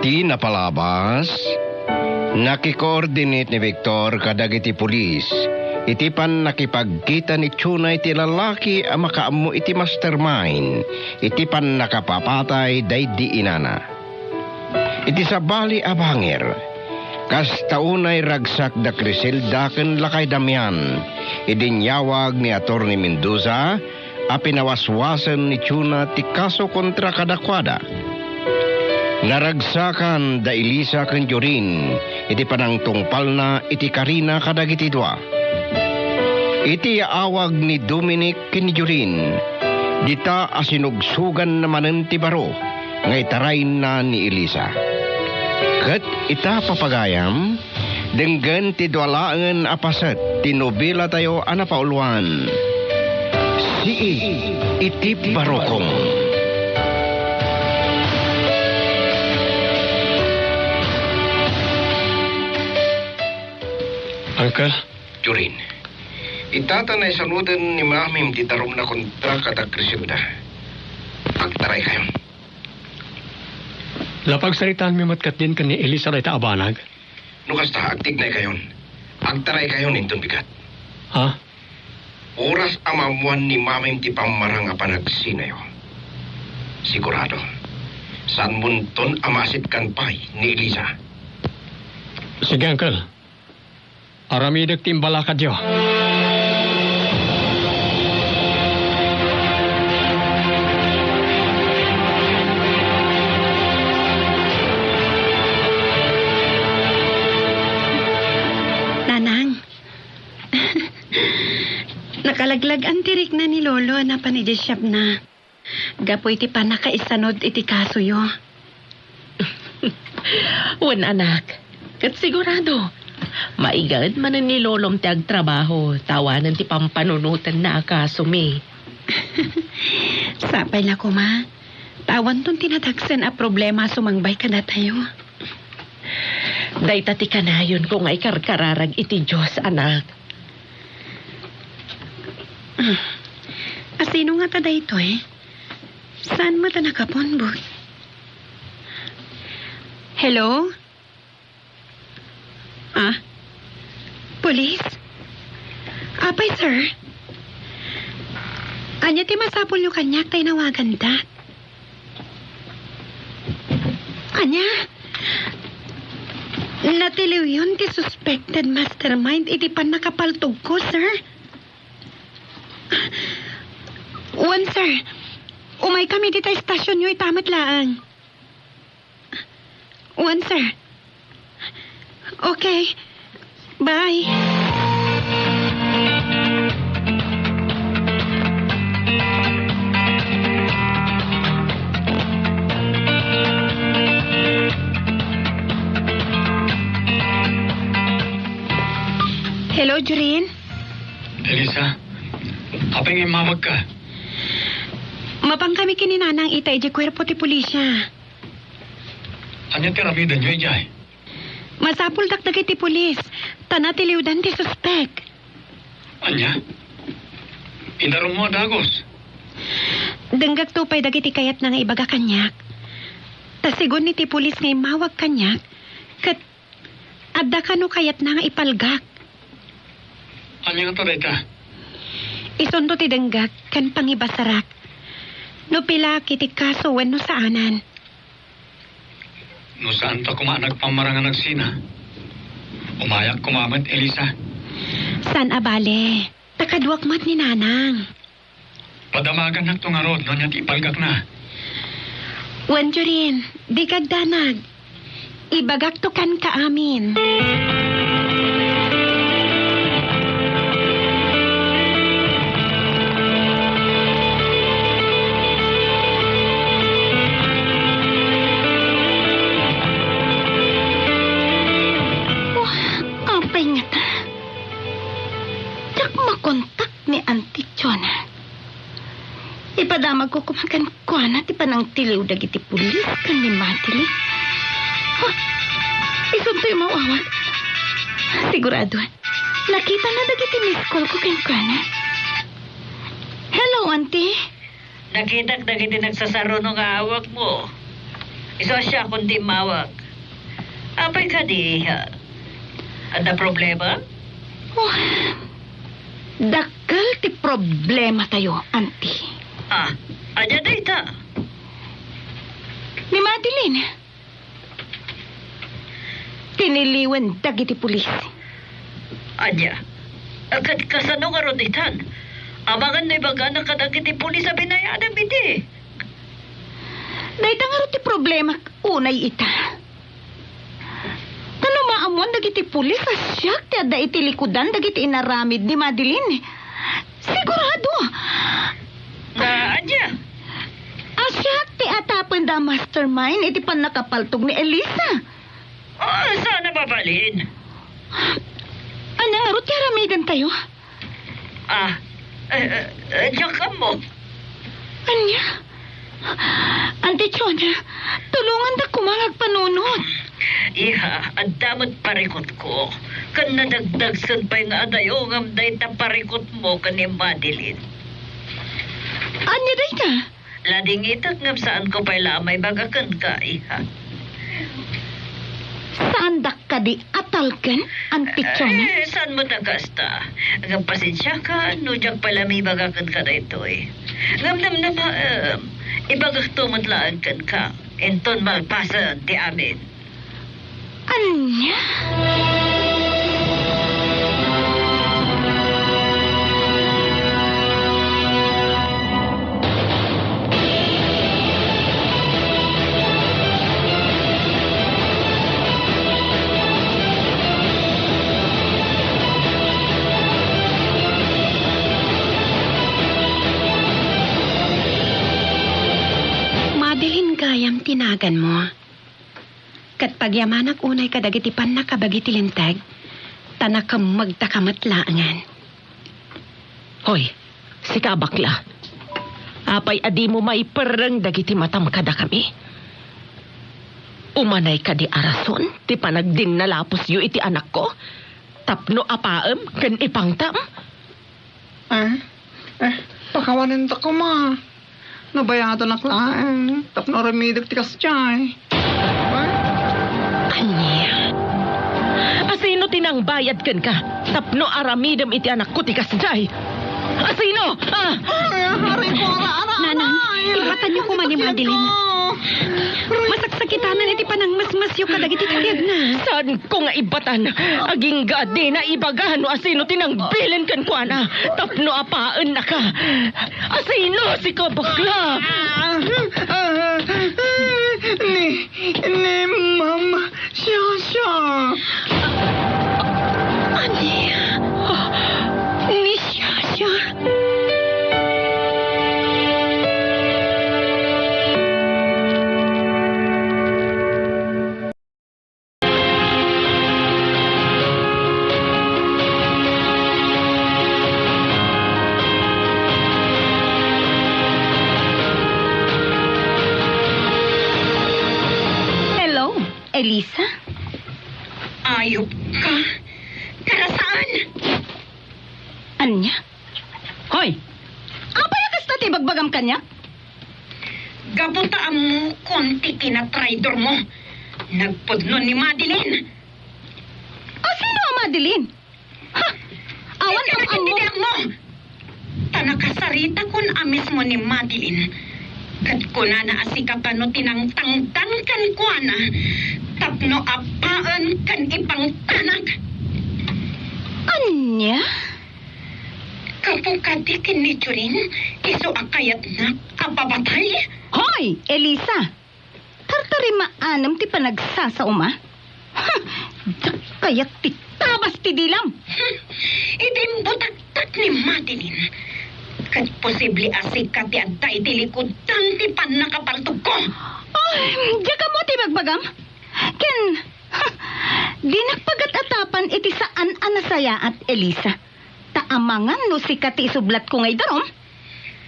Iti napalabas, nakikoordinate ni Victor kadagiti pulis. Iti pan nakipagkita ni Chuna iti lalaki ang makaammo iti mastermind. Iti pan nakapapatay day di inana. Iti sabali abangir. Kas taunay ragsak da Criselda ken lakay Damian. Idinyawag ni Atty. Mendoza a pinawaswasan ni Chuna ti kaso kontra kadakwada. Naragsakan da Elisa ken Jorin iti panang tungpal na iti Karina kadagiti dua. Iti awag ni Dominic ken Jorin dita asinugsugan naman ti baro nga itarain na ni Elisa. Ket ita papagayam denggan ti dualaen apaset ti nobela tayo anapauluan. Iti barokom. Uncle? Jorin, itatanay sanudan ni Mamim ti tarom na kontra kada Criselda. Agtaray kayo. Lapag saritaan mi matkat din ka ni Elisa ray abanag. Nukas ta, agtig na kayon. Agtaray kayo nintong bigat. Ha? Oras amamuan ni Mamim ti pamarang apanagsinayo. Sigurado. San munton amasit kan pay ni Elisa. Sige, Uncle. Aramidag timbala ka diyo. Nanang. Nakalaglag ang tirik na ni Lolo na panidisyap na. Gapoy ti pa nakaisanod iti kaso yo. Wan anak, kat sigurado. Maigad manan ni Lolom ti agtrabaho, tawanan ti pampanunutan na akasumi. Sapay na ko, ma. Tawan ton tinadagsan a problema sumangbay ka na tayo. Day tati kanayon kung ay karkararag iti Diyos, anak. Asino nga tada ito eh? Saan mo ta nakapunbot? Hello? Ah? Police? Apay, sir? Anya ti masapul yung kanyak tayo nawagan dat. Anya? Natiliw yun ti suspected mastermind iti pan nakapaltog ko, sir. One, sir. Umay kami dito istasyon nyo itamat laang. One, sir. Okay. Bye. Hello, Jorin? Elisa, apay ngay mawag ka. Mapang kami kininanang itay di kwerpo ti pulisya. Anya ti ramidan nyo ijay? Masapul dakdag iti pulis. Tanatiliwdan ti suspek. Anya? Indarom mo dagos. Denggak tupay dagiti kayat na nga ibaga kanyak. Tasigon ni ti pulis ngay mawag kanyak. Kat adda kano kayat na nga ipalgak. Anya nga toreta? Isunto ti denggak kan pangibasarak. No pila kiti kaso wenno saanan. No saan ta kumanag pamarangan nagsina? Umayak kumamat, Elisa. San abale? Takadwak mat ni nanang. Padamagan na itong arod, no niya ipalgak na. Wan Jorin, di kagdanag. Ibagak to kan ka amin. Kontak ni Auntie Chona. Ipadamag ko kumakan ko na ti panang tiliw dagiti pulis kan ni Matili. Isunto yung mawawag. Sigurado. Nakita na dagiti miss call ko ken kana. Hello, Auntie. Nakita dagiti nagsasaro ng awak mo. Iso siya kundi mawag. Apay ka di, ha? Ada problema? Oh, dakal ti problema tayo, auntie. Anya data. Ni Madeline. Tiniliwan dagiti pulis. Anya, agad kasano nga roditan. Amangan na ibaga na kadagiti pulis sa binayanan, biti. Dahita nga ti problema, unay ita. Tano maamon dagiti pulis, asyak ti adda iti likudan dagiti inaramid ni Madeline. Sigurado. Na, anya? Asyak ti atapan da mastermind iti pan nakapaltog ni Elisa. Sana babalin? Ano nga ro ti aramidan tayo? Diyan ka mo. Anya? Ante Chona, tulungan da kumangag panunod. Iha, ang damot parikot ko. Kan nadagdag sunpay nga adayo ngam day ta parikot mo kan ni Madeline. Anya day ka? Lading itak ngam saan ko pa'y lamay bagakan ka, iha. Saan dak ka di atalkan, Ante Chona? Saan mo tagasta? Ngam pasensya ka, nujak pala may bagakan ka na ito eh. Ngam ibagak tumot laan kan ka. Enton malpasan di amin. Anya? Madeline gayam tinagan mo. Kat pagyamanak unay kadagiti pan nakabagiti lintag, tanakam magtakamatlaangan. Hoy, si kabakla. Apay adi mo maiperang dagiti matam kada kami. Umanay ka di arason, ti panagdin nalapos yu iti anak ko. Tapno apaem, ken ipangtam. Pakawanin ta ko, ma. Nabayado na klaen. Tapno ramidag ti kasjay. Anya? Asino tinang bayad ken ka? Tapno aramidem iti anak ko ti kasjay. Asino? Hari ko, ara. Nanang, ibatan niyo ko man ni Madeline. Masaksakitanan iti panang mas yung kadagiti tayag na. Saan ko nga ibatan? Aging gadi na ibagahan no asino tinang bilin ken kuana. Tapno apaan na ka. Asino si kabakla? Ni mama. Siya. Anya? Ni siya. Hello, Elisa? Ayop ka. Karasaan? Anya? Hoy! Apa yakas na tibagbagam kanya? Gabutaan mo konti kinatraidor mo. Nagpudno ni Madeline. Sino ang Madeline? Ha? Awan ang amo. mo. Tanakasarita kun amis mo ni Madeline. Kat kuna na asikapan no tinangtangtang kan kuana. Tapno apaan kan ipang tanak. Anya? Kapukati kinichurin. Iso akayat na apabatay. Hoy, Elisa! Tartari maanam ti panagsasauma? Ha! Kayak ti tabas ti dilam! Idimbutak-tak ni Madeline. Kat posible asikat ti aday ti likod ti pan nakapaltog ko. Ay, diya ka mo ti bagbagam? Ken, ha, di nagpagat-atapan iti saan anasaya at Elisa. Taamangan no si kati sublat ko ngay darom.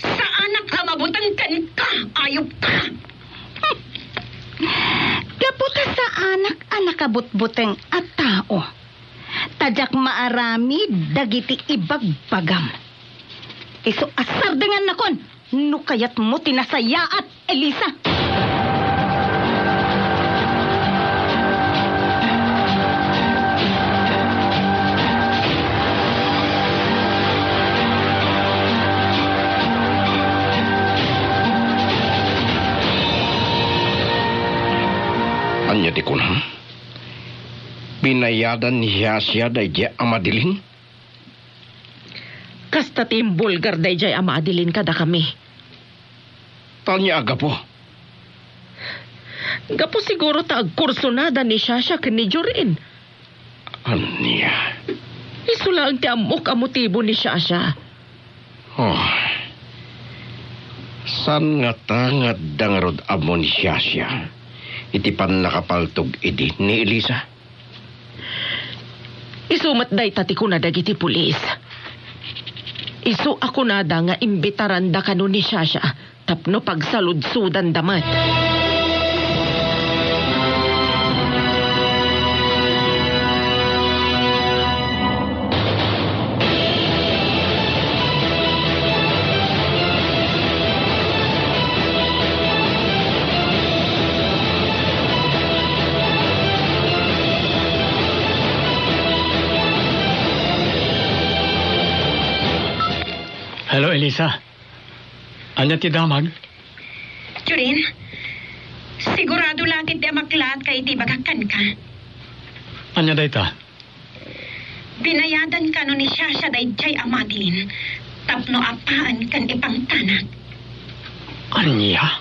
Sa anak ka mabutang kan ka, ayop ka. Kaputa sa anak kabutbuteng at tao. Tadyak maarami dagiti ibagbagam. Iso asar dengan nakon, no kayat mo tinasaya at Elisa. Anya di kunam? Binayadan niya siya dahil amadilin? Kasta timbulgar dayjay ama adilin kada kami. Tanya aga po. Gapo siguro ta agkursunada ni Shasha ken ni Jorin. Anya? Isula ang ti amok ang motibo ni Shasha. Oh. San nga tangad dangarod amo ni Shasha? Iti pan nakapaltog idi ni Elisa? Isumat day tati ko na dagiti pulis. Isu ako nada nga imbitaran da kano ni Shasha tapno pagsaludsudan damat. Hello, Elisa. Anya ti damag? Jurin, sigurado lang iti amaklat kay iti bagakan ka. Anya dayta? Binayadan ka no ni Shasha dayjay amadilin. Tapno apaan kan ipangtanak. Anya?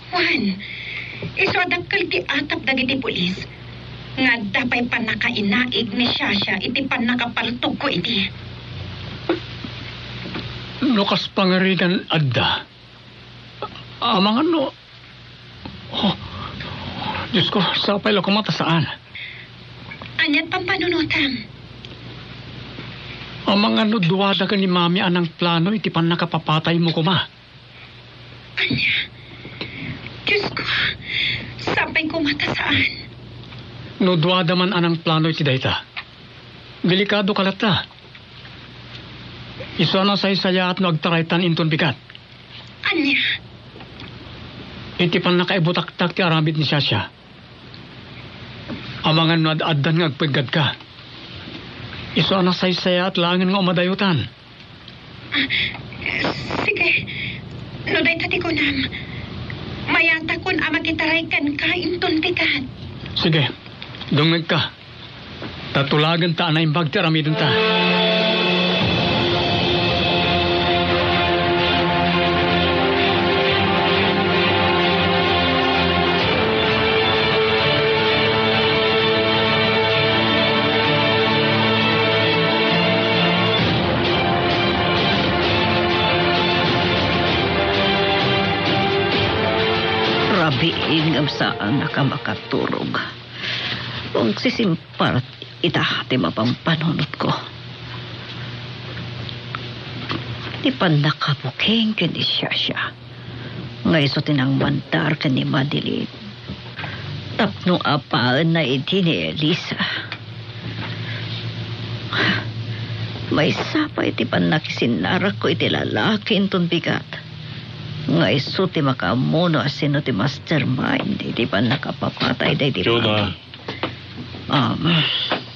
Juan, iso adakkel ti atap dagiti pulis. Nga dapay panakainaig ni Shasha iti panakapaltog ko iti. Lukas pangarigan adda. Amang ano? Oh, Diyos ko, sapay lang kumata saan? Anyat pampanunutan. Amang ano, duwada ka ni mami anang plano, iti pan nakapapatay mo kuma. Anya, Diyos ko, sapay kumata saan? No, duwada man anang plano iti dayta. Delikado kalata. Iso na say-saya at no agtaraytan inton bigat. Anya, Iti pan nakaibutak-tak ti arambit ni Shasha. Amangan no ad-addan nga agpagad ka. Iso na say-saya at langin nga umadayutan. sige. No day tati ko nam. Mayata kun amakitaray kan ka inton bigat. Sige, dungag ka. Tatulagan ta na imbag ti aramidon ta. Rabiing ang saan nakamaturog. Kung sisimpart, itahati mapampanunot ko. Di pa nakabuking ka ni Shasha. Ngay so tinang mandar ka ni Madeline. Tapno apaan na iti ni Elisa. May sapa iti pa nakisinarak ko iti lalaki intong bigat. Nga iso ti makamuno asino ti mastermind. Iti pa nakapapatay day di Jonah.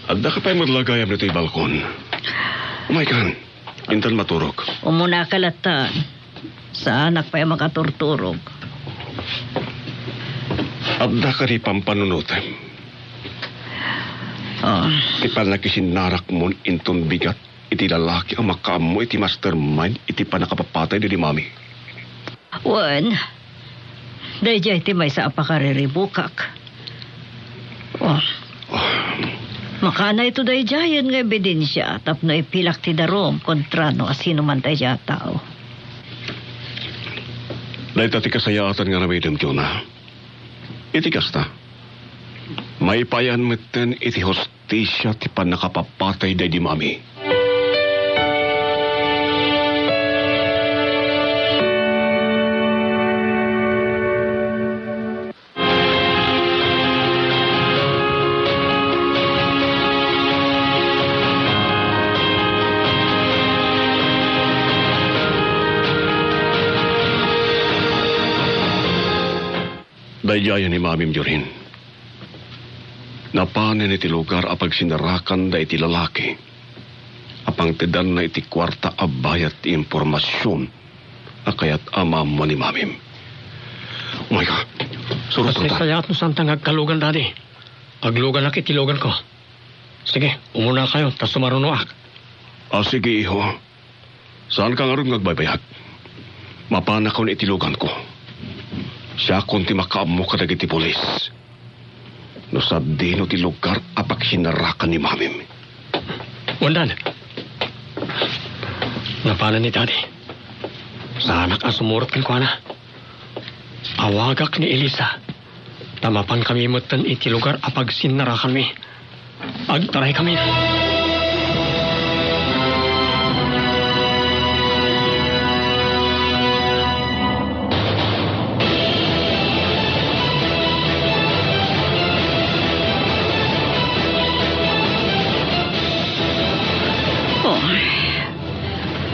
Adda ka pa'y maglagayam nito yung balkon. Umaykan, intan maturog. Umuna kalatan. Sa anak pa'y makaturturog. Adda ka rin pampanunutan. Iti pa nakisinarak mo inton bigat. Iti lalaki ang makaamo iti mastermind. Iti pa nakapapatay di mami. Juan, dahil iti may sa apakariribukak. Makana ito dahil jayan nga ebidensya tapno ipilak ti darom kontrano asino man tayo tao. Dahil tati kasayatan nga namidem, Jonah. Iti kasta. May payan meten iti hostisya ti pa nakapapatay di mami. Dayjaya ni Mamim Jorin. Napanin iti lugar apag sinarakan da iti lalaki. Apang tidan na iti kwarta abayat ti impormasyon. Akayat amam mo ni Mamim. Oh my God. Surot ko Kasi ta. sayat no santang agkalugan dati. Aglugan na kitilugan ko. Sige, umuna kayo, tas sumarunoak. Sige, iho. Saan ka nga rin nagbaybayat? Mapana ko na itilugan ko. Siya kunti makaamo ka dagiti polis. No sabdi no ti lugar apak hinarakan ni mamim. Wandan. Napana ni dati. Sa anak ang sumurot kan ko na. Awagak ni Elisa. Tamapan kami mutan iti lugar apag sinarakan mi. Agtaray kami.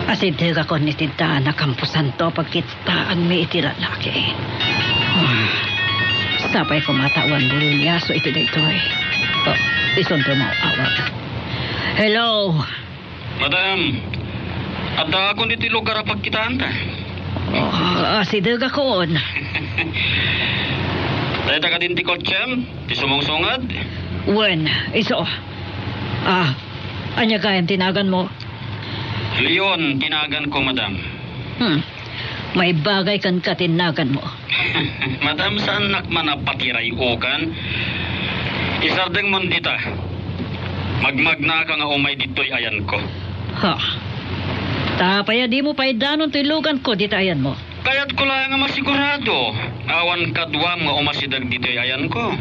Asidega ko ni tinta na kampusan to pagkitaan mi iti lalaki. Sapay ko matawan bulu niya so iti daytoy. Isonto mo awag. Hello. Madam, ada ako dito lugar pagkitaan ta. Asidega ko on. Dahil taga din ti kotsem, ti sumungsungad. Wen, iso. Anya kayang tinagan mo? Leon, tinagan ko, madam. May bagay kan katinagan mo. Madam, saan nakman na patiray ukan? Isardeng mon dita. Magmagna ka nga umay dito'y ayan ko. Tapaya di mo paidanon tilugan ko ditayan mo. Kaya't ko lang nga masigurado. Awan kadwam nga umasidag dito'y ayan ko.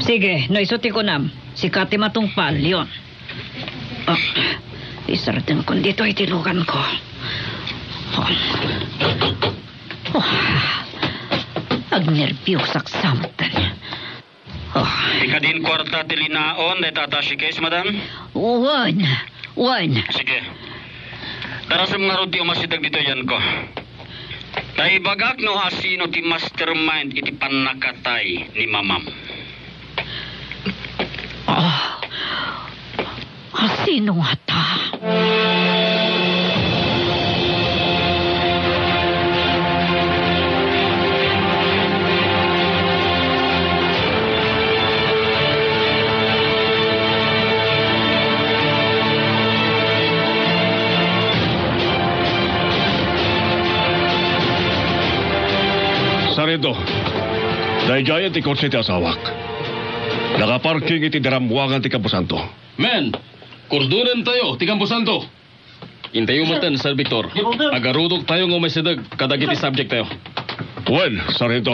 Sige, no isuti ko nam. Si Kati Matungpal, yun. Isaratan ko dito ay tilugan ko. Agnerbyusak samtan. Ika din kwarta tilinaon na tatashi case, madam? Wan. Sige. Tara sa mga rodi umasidag dito yan ko. Taibagak no asino ti mastermind iti panakatay ni mamam. Sino nga ta? Sarento, dahil jaya ti kotse ti asawak. Nakaparking iti darambuangan ti Kampo Santo. Men, kurdunan tayo, ti Kampo Santo. Intayo mo tan, Sir Victor. Agarudok tayo ng umasidag, kadagiti subject tayo. Well, Sarento.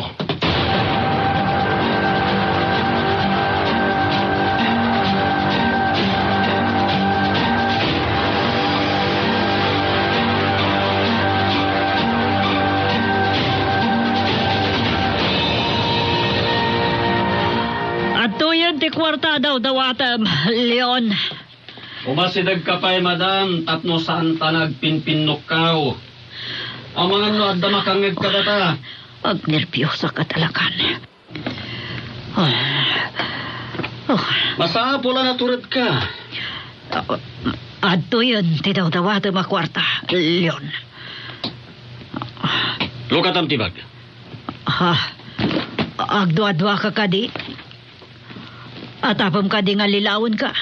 Atuyan ti kwarta daw dawatam, Leon. Umasidag ka pa'y, madam, tapno saan ta nagpinpinukaw. Ang mga no, adda makangag ka data. Agnerbyusa ka talakan. Masa pula naturad ka. Atuyan ti daw dawatam a kwarta, Leon. Lukatam tibag. Agdwa-dwa ka kadi. Atapam ka di nga lilawan ka.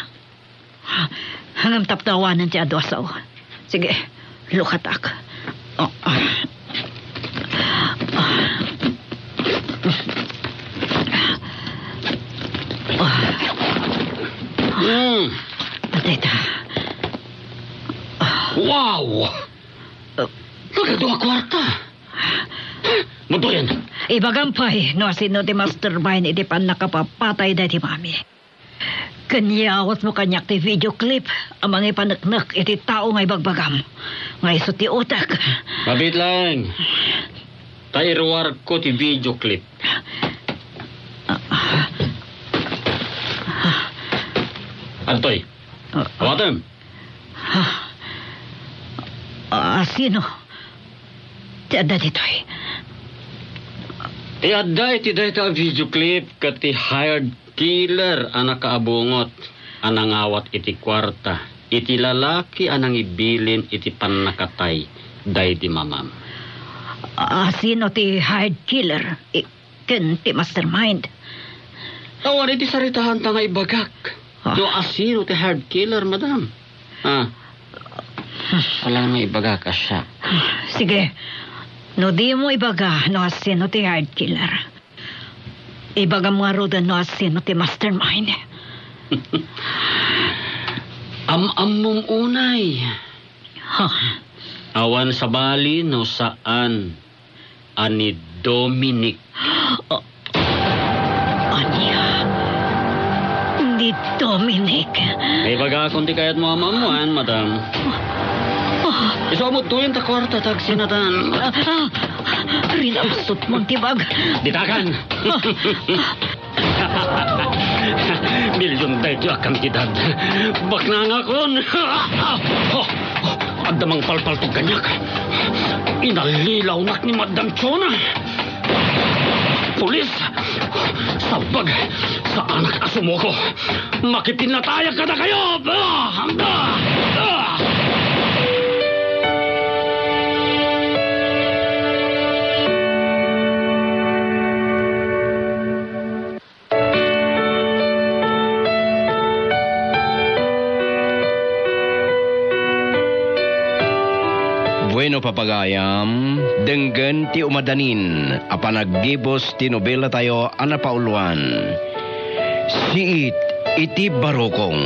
Hangam taptawanan ti adwasaw. Sige, lukatak. Pateta. Wow! Nagagawa kwarta. Madoyan. Ibagampay, no sino ti mastermind iti pan nakapapatay da ti mami. Kanyawat mo kanyak ti video clip ang mga ipanaknak iti tao ngay bagbagam. Ngay so ti utak. Mabit lang. Tairuar ko ti video clip. Antoy. Awatem. Sino? Ti adda ditoy. Iadda iti dayta video clip kati hired killer ang nakaabungot anang awat iti kwarta iti lalaki anang ibilin iti panakatay day di mamam. Sino ti hired killer? ken ti mastermind. Awan iti saritahan ta nga ibagak. No asino ti hard killer, madam. Wala nga ibagak asya. Sige, no di mo ibaga no asino ti hard killer. Ibaga mo nga rodan no asino ti mastermind. Am-am unay. Huh. Awan sa bali no saan ani Dominic. Anya? Ni Dominic. May baga kung di kaya't mo amamuan, madam. Iso mo tuwin ta kwarta tag sinatan. Rinapsot mong tibag. Ditakan! Milyon tayo akan kitad. Baknangakon! Adamang palpal to ganyak. Inalilaw nak ni Madam Chona. Pulis! Sabag sa anak asumo ko. Makipinataya ka na kayo! Bueno papagayam, denggen ti umadanin, apan naggibos ti nobela tayo anapauluan. Siit iti barokong.